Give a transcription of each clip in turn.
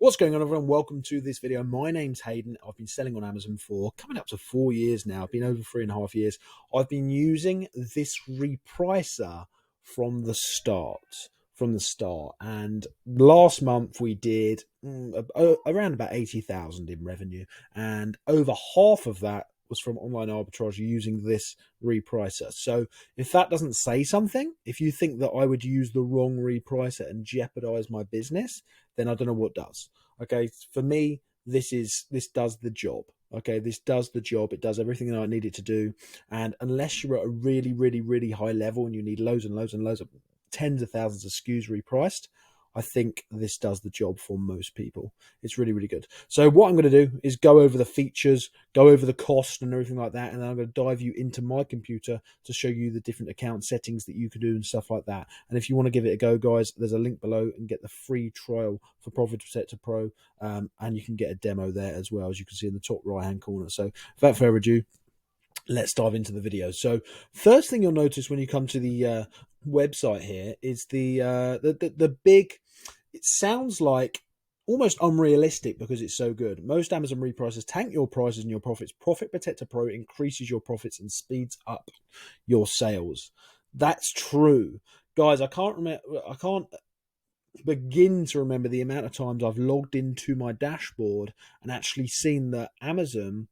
What's going on, everyone? Welcome to this video. My name's Hayden. I've been selling on Amazon for coming up to 4 years now. I've been over 3.5 years. I've been using this Repricer from the start. And last month we did around about 80,000 in revenue, and over half of that was from online arbitrage using this Repricer. So if that doesn't say something, if you think that I would use the wrong Repricer and jeopardize my business, then I don't know what does. Okay, for me, this does the job. Okay, this does the job. It does everything that I need it to do. And unless you're at a really, really, really high level and you need loads and loads and loads of tens of thousands of SKUs repriced, I think this does the job for most people. It's really, really good. So what I'm going to do is go over the features, go over the cost and everything like that. And then I'm going to dive you into my computer to show you the different account settings that you can do and stuff like that. And if you want to give it a go, guys, there's a link below and get the free trial for Profit Protector Pro. And you can get a demo there as well, as you can see in the top right-hand corner. So without further ado, let's dive into the video. So first thing you'll notice when you come to the website here is the big, it sounds like almost unrealistic because it's so good. Most Amazon repricers tank your prices and your profits. Profit Protector Pro increases your profits and speeds up your sales. That's true, guys. I can't begin to remember the amount of times I've logged into my dashboard and actually seen that Amazon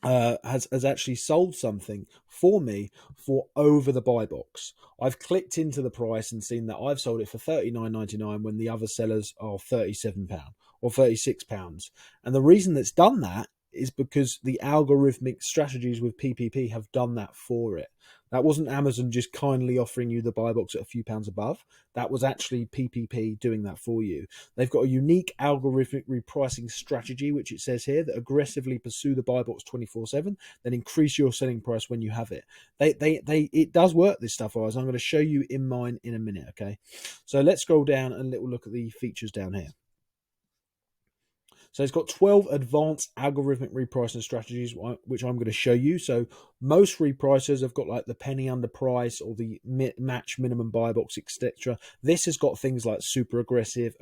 has actually sold something for me for over the buy box. I've clicked into the price and seen that I've sold it for $39.99 when the other sellers are £37 or £36. And the reason that's done that is because the algorithmic strategies with PPP have done that for it. That wasn't Amazon just kindly offering you the buy box at a few pounds above. That was actually PPP doing that for you. They've got a unique algorithmic repricing strategy, which it says here, that aggressively pursue the buy box 24/7, then increase your selling price when you have it. It does work, this stuff, guys. I'm going to show you in mine in a minute, okay? So let's scroll down and look at the features down here. So it's got 12 advanced algorithmic repricing strategies, which I'm going to show you. So most repricers have got like the penny under price or the match minimum buy box, etc. This has got things like super aggressive,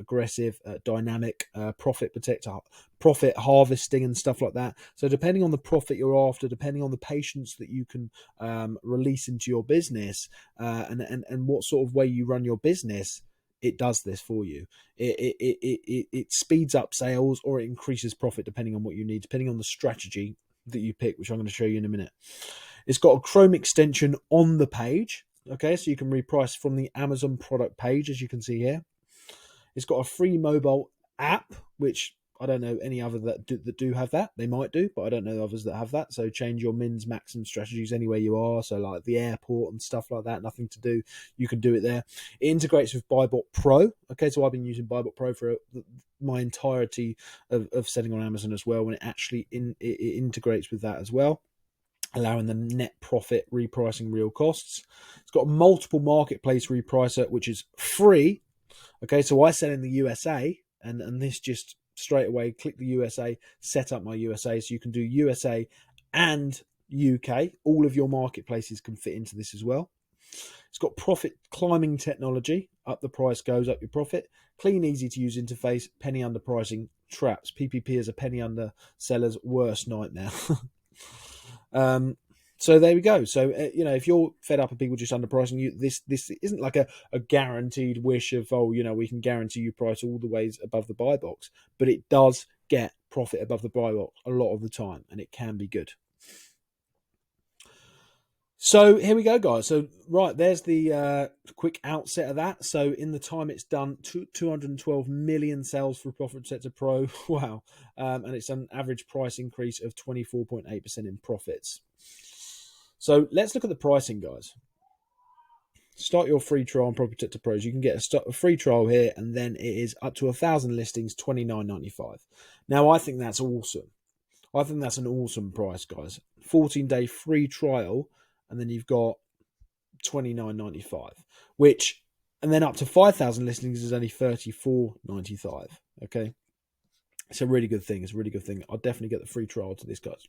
dynamic, profit protector, profit harvesting and stuff like that. So depending on the profit you're after, depending on the patience that you can release into your business and what sort of way you run your business, it does this for you. It speeds up sales or it increases profit depending on what you need, depending on the strategy that you pick, which I'm going to show you in a minute. It's got a Chrome extension on the page. Okay, so you can reprice from the Amazon product page, as you can see here. It's got a free mobile app, which I don't know any other that do have that. They might do, but I don't know others that have that. So change your mins, maximum strategies anywhere you are. So like the airport and stuff like that, nothing to do. You can do it there. It integrates with Buybot Pro. Okay, so I've been using Buybot Pro for my entirety of selling on Amazon as well, when it actually it integrates with that as well, allowing the net profit repricing real costs. It's got a multiple marketplace repricer, which is free. Okay, so I sell in the USA, and this just straight away click the USA, set up my USA, so you can do USA and UK. All of your marketplaces can fit into this as well. It's got profit climbing technology. Up the price goes, up your profit. Clean, easy to use interface. Penny under pricing traps. PPP is a penny under seller's worst nightmare. So there we go. So, if you're fed up of people just underpricing you, this isn't like a guaranteed wish of, oh, we can guarantee you price all the ways above the buy box, but it does get profit above the buy box a lot of the time, and it can be good. So here we go, guys. So right, there's the quick outset of that. So in the time it's done, 212 million sales for Profit Protector Pro. Wow. And it's an average price increase of 24.8% in profits. So let's look at the pricing, guys. Start your free trial on Profit Protector Pros. You can get a free trial here, and then it is up to 1,000 listings, $29.95. Now, I think that's awesome. I think that's an awesome price, guys. 14-day free trial, and then you've got $29.95, and then up to 5,000 listings is only $34.95. Okay. It's a really good thing. It's a really good thing. I'll definitely get the free trial to this, guys.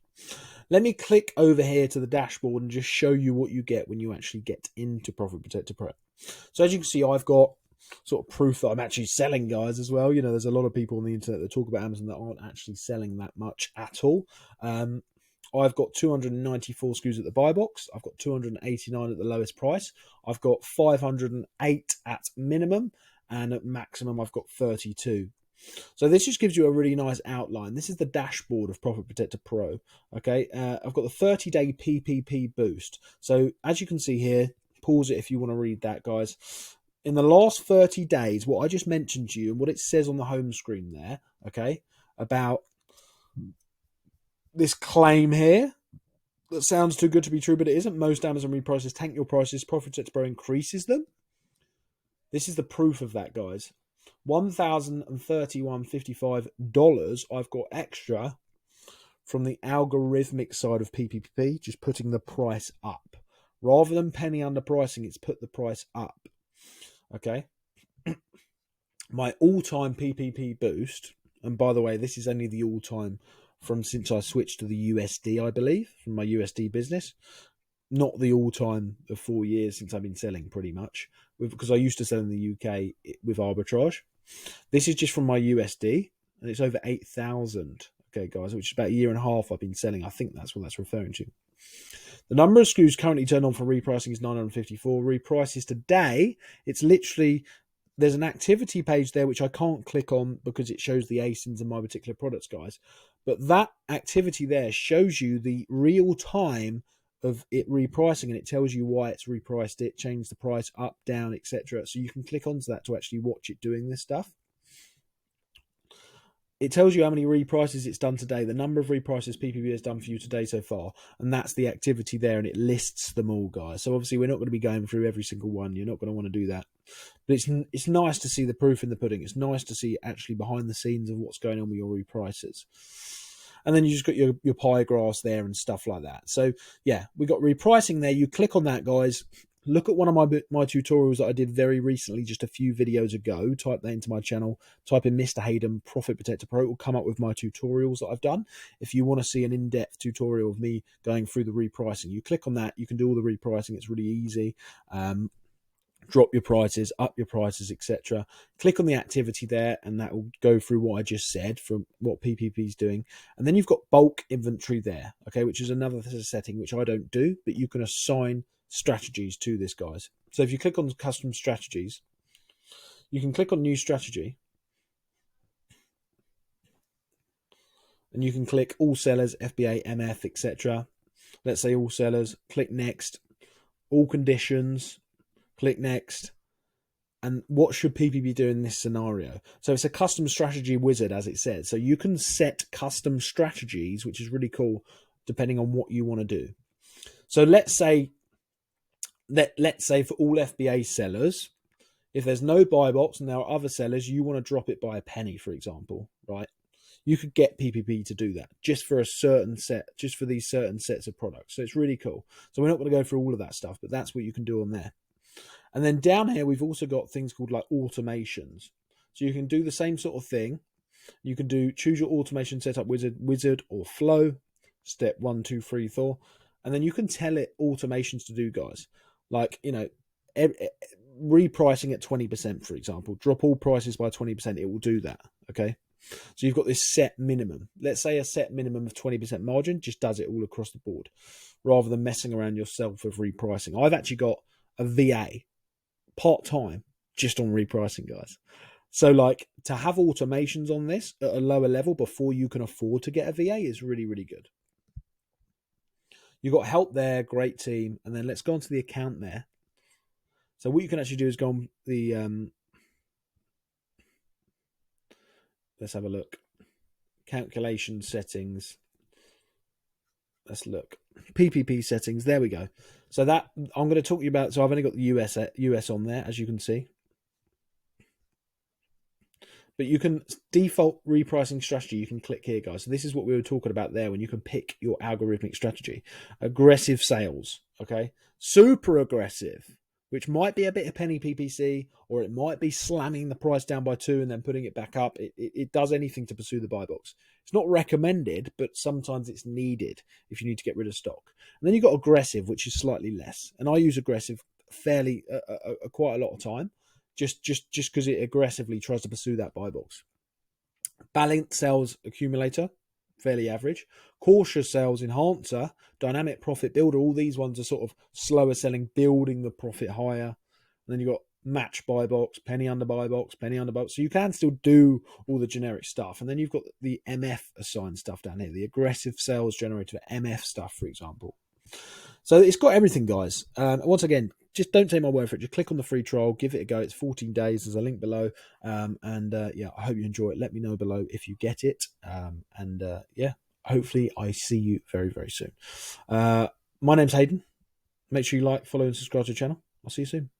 Let me click over here to the dashboard and just show you what you get when you actually get into Profit Protector Pro. So as you can see, I've got sort of proof that I'm actually selling, guys, as well. You know, there's a lot of people on the internet that talk about Amazon that aren't actually selling that much at all. I've got 294 SKUs at the buy box. I've got 289 at the lowest price. I've got 508 at minimum, and at maximum I've got 32. So this just gives you a really nice outline. This is the dashboard of Profit Protector Pro. Okay, I've got the 30-day PPP boost. So as you can see here, pause it if you want to read that, guys. In the last 30 days, what I just mentioned to you and what it says on the home screen there, okay, about this claim here that sounds too good to be true, but it isn't. Most Amazon reprices tank your prices. Profit Protector Pro increases them. This is the proof of that, guys. $1,031.55 I've got extra from the algorithmic side of PPP, just putting the price up. Rather than penny underpricing, it's put the price up. Okay. My all-time PPP boost, and by the way, this is only the all-time from since I switched to the USD, I believe, from my USD business. Not the all-time of 4 years since I've been selling, pretty much, because I used to sell in the UK with arbitrage. This is just from my USD, and it's over 8,000. Okay, guys, which is about a year and a half I've been selling. I think that's what that's referring to. The number of SKUs currently turned on for repricing is 954. Reprices today, it's literally, there's an activity page there which I can't click on because it shows the ASINs in my particular products, guys. But that activity there shows you the real time of it repricing, and it tells you why it's repriced it, changed the price up, down, etc. So you can click onto that to actually watch it doing this stuff. It tells you how many reprices it's done today, the number of reprices PPP has done for you today so far, and that's the activity there, and it lists them all, guys. So obviously we're not going to be going through every single one. You're not going to want to do that. But it's nice to see the proof in the pudding. It's nice to see actually behind the scenes of what's going on with your reprices. And then you just got your pie graphs there and stuff like that. So yeah, we got repricing there. You click on that, guys. Look at one of my tutorials that I did very recently, just a few videos ago. Type that into my channel. Type in Mr. Hayden Profit Protector Pro. It will come up with my tutorials that I've done. If you want to see an in-depth tutorial of me going through the repricing, you click on that. You can do all the repricing. It's really easy. Drop your prices, up your prices, etc. Click on the activity there, and that will go through what I just said from what PPP is doing. And then you've got bulk inventory there, okay, which is another setting which I don't do, but you can assign strategies to this, guys. So if you click on custom strategies, you can click on new strategy, and you can click all sellers, FBA, MF, etc. Let's say all sellers. Click next, all conditions. Click next. And what should PPP do in this scenario? So it's a custom strategy wizard, as it says. So you can set custom strategies, which is really cool, depending on what you want to do. So let's say for all FBA sellers, if there's no buy box and there are other sellers, you want to drop it by a penny, for example, right? You could get PPP to do that just for a certain set, just for these certain sets of products. So it's really cool. So we're not going to go through all of that stuff, but that's what you can do on there. And then down here, we've also got things called like automations. So you can do the same sort of thing. You can choose your automation setup wizard or flow, step 1, 2, 3, 4. And then you can tell it automations to do, guys. Like, you know, repricing at 20%, for example. Drop all prices by 20%. It will do that, okay? So you've got this set minimum. Let's say a set minimum of 20% margin just does it all across the board rather than messing around yourself with repricing. I've actually got a VA part-time just on repricing, guys. So like to have automations on this at a lower level before you can afford to get a VA is really, really good. You've got help there, great team. And then let's go onto the account there. So what you can actually do is go on the, let's have a look. Calculation settings. Let's look. PPP settings. There we go. So that I'm going to talk to you about. So I've only got the US on there, as you can see. But you can default repricing strategy. You can click here, guys. So this is what we were talking about there when you can pick your algorithmic strategy. Aggressive sales. Okay. Super aggressive, which might be a bit of penny PPC, or it might be slamming the price down by 2 and then putting it back up. It does anything to pursue the buy box. It's not recommended, but sometimes it's needed if you need to get rid of stock. And then you've got aggressive, which is slightly less. And I use aggressive fairly quite a lot of time, just because it aggressively tries to pursue that buy box. Balanced sales accumulator, fairly average. Cautious sales enhancer, dynamic profit builder. All these ones are sort of slower selling, building the profit higher. And then you've got match buy box, penny under buy box, penny under buy box. So you can still do all the generic stuff. And then you've got the MF assigned stuff down here, the aggressive sales generator, MF stuff, for example. So it's got everything, guys. Once again, just don't take my word for it. Just click on the free trial, give it a go. It's 14 days. There's a link below. Yeah, I hope you enjoy it. Let me know below if you get it. Yeah, hopefully I see you very, very soon. My name's Hayden. Make sure you like, follow, and subscribe to the channel. I'll see you soon.